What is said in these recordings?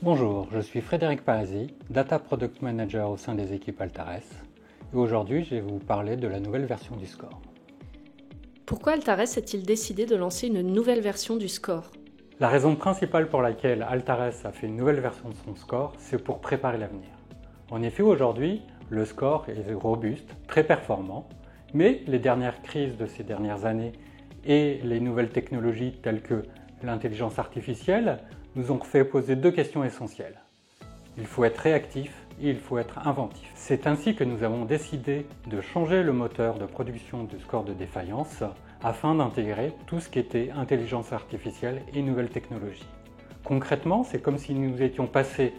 Bonjour, je suis Frédéric Parisi, Data Product Manager au sein des équipes Altares. Et aujourd'hui, je vais vous parler de la nouvelle version du score. Pourquoi Altares a-t-il décidé de lancer une nouvelle version du score? La raison principale pour laquelle Altares a fait une nouvelle version de son score, c'est pour préparer l'avenir. En effet, aujourd'hui, le score est robuste, très performant, mais les dernières crises de ces dernières années et les nouvelles technologies telles que l'intelligence artificielle nous ont fait poser deux questions essentielles. Il faut être réactif et il faut être inventif. C'est ainsi que nous avons décidé de changer le moteur de production du score de défaillance afin d'intégrer tout ce qui était intelligence artificielle et nouvelles technologies. Concrètement, c'est comme si nous étions passés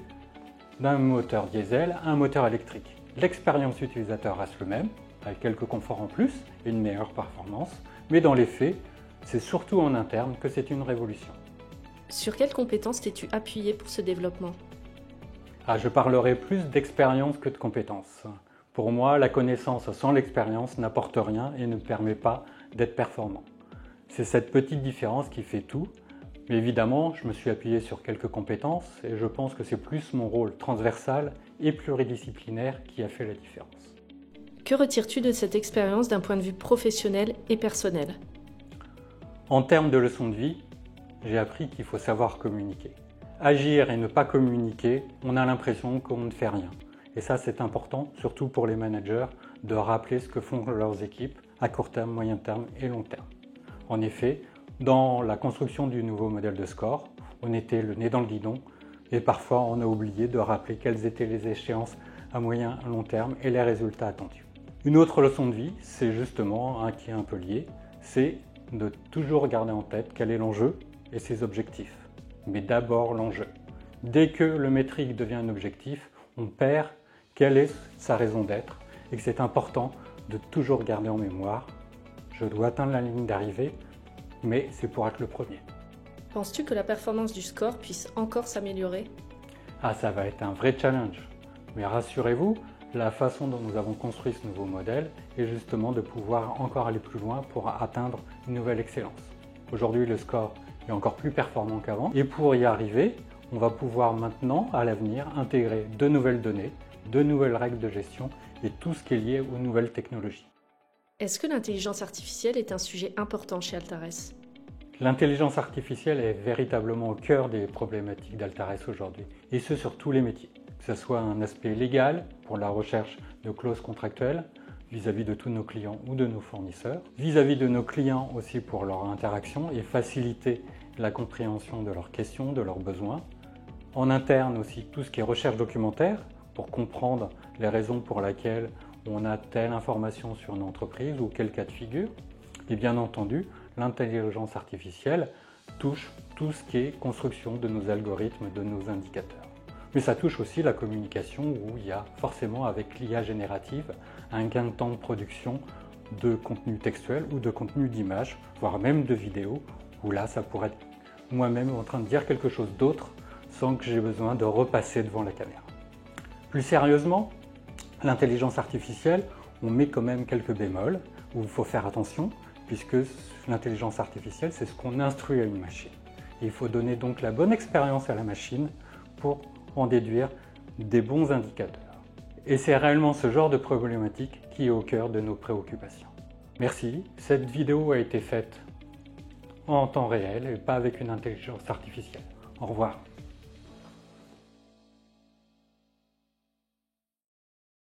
d'un moteur diesel à un moteur électrique. L'expérience utilisateur reste le même, avec quelques conforts en plus et une meilleure performance, mais dans les faits, c'est surtout en interne que c'est une révolution. Sur quelles compétences t'es-tu appuyé pour ce développement? Je parlerai plus d'expérience que de compétences. Pour moi, la connaissance sans l'expérience n'apporte rien et ne permet pas d'être performant. C'est cette petite différence qui fait tout. Mais évidemment, je me suis appuyé sur quelques compétences et je pense que c'est plus mon rôle transversal et pluridisciplinaire qui a fait la différence. Que retires-tu de cette expérience d'un point de vue professionnel et personnel? En termes de leçons de vie, j'ai appris qu'il faut savoir communiquer. Agir et ne pas communiquer, on a l'impression qu'on ne fait rien. Et ça, c'est important, surtout pour les managers, de rappeler ce que font leurs équipes à court terme, moyen terme et long terme. En effet, dans la construction du nouveau modèle de score, on était le nez dans le guidon et parfois on a oublié de rappeler quelles étaient les échéances à moyen et long terme et les résultats attendus. Une autre leçon de vie, c'est justement, qui est un peu lié, c'est de toujours garder en tête quel est l'enjeu et ses objectifs. Mais d'abord l'enjeu. Dès que le métrique devient un objectif, on perd quelle est sa raison d'être et que c'est important de toujours garder en mémoire. Je dois atteindre la ligne d'arrivée, mais c'est pour être le premier. Penses-tu que la performance du score puisse encore s'améliorer? Ça va être un vrai challenge. Mais rassurez-vous, la façon dont nous avons construit ce nouveau modèle est justement de pouvoir encore aller plus loin pour atteindre une nouvelle excellence. Aujourd'hui, le score est encore plus performant qu'avant. Et pour y arriver, on va pouvoir maintenant, à l'avenir, intégrer de nouvelles données, de nouvelles règles de gestion et tout ce qui est lié aux nouvelles technologies. Est-ce que l'intelligence artificielle est un sujet important chez Altares? L'intelligence artificielle est véritablement au cœur des problématiques d'Altares aujourd'hui, et ce sur tous les métiers. Que ce soit un aspect légal pour la recherche de clauses contractuelles vis-à-vis de tous nos clients ou de nos fournisseurs, vis-à-vis de nos clients aussi pour leur interaction et faciliter la compréhension de leurs questions, de leurs besoins. En interne aussi tout ce qui est recherche documentaire pour comprendre les raisons pour lesquelles on a telle information sur une entreprise ou quel cas de figure. Et bien entendu, l'intelligence artificielle touche tout ce qui est construction de nos algorithmes, de nos indicateurs. Mais ça touche aussi la communication où il y a forcément avec l'IA générative un gain de temps de production de contenu textuel ou de contenu d'image, voire même de vidéo, où là ça pourrait être moi-même en train de dire quelque chose d'autre sans que j'ai besoin de repasser devant la caméra. Plus sérieusement, l'intelligence artificielle, on met quand même quelques bémols où il faut faire attention puisque l'intelligence artificielle, c'est ce qu'on instruit à une machine. Et il faut donner donc la bonne expérience à la machine pour en déduire des bons indicateurs. Et c'est réellement ce genre de problématique qui est au cœur de nos préoccupations. Merci, cette vidéo a été faite en temps réel et pas avec une intelligence artificielle. Au revoir.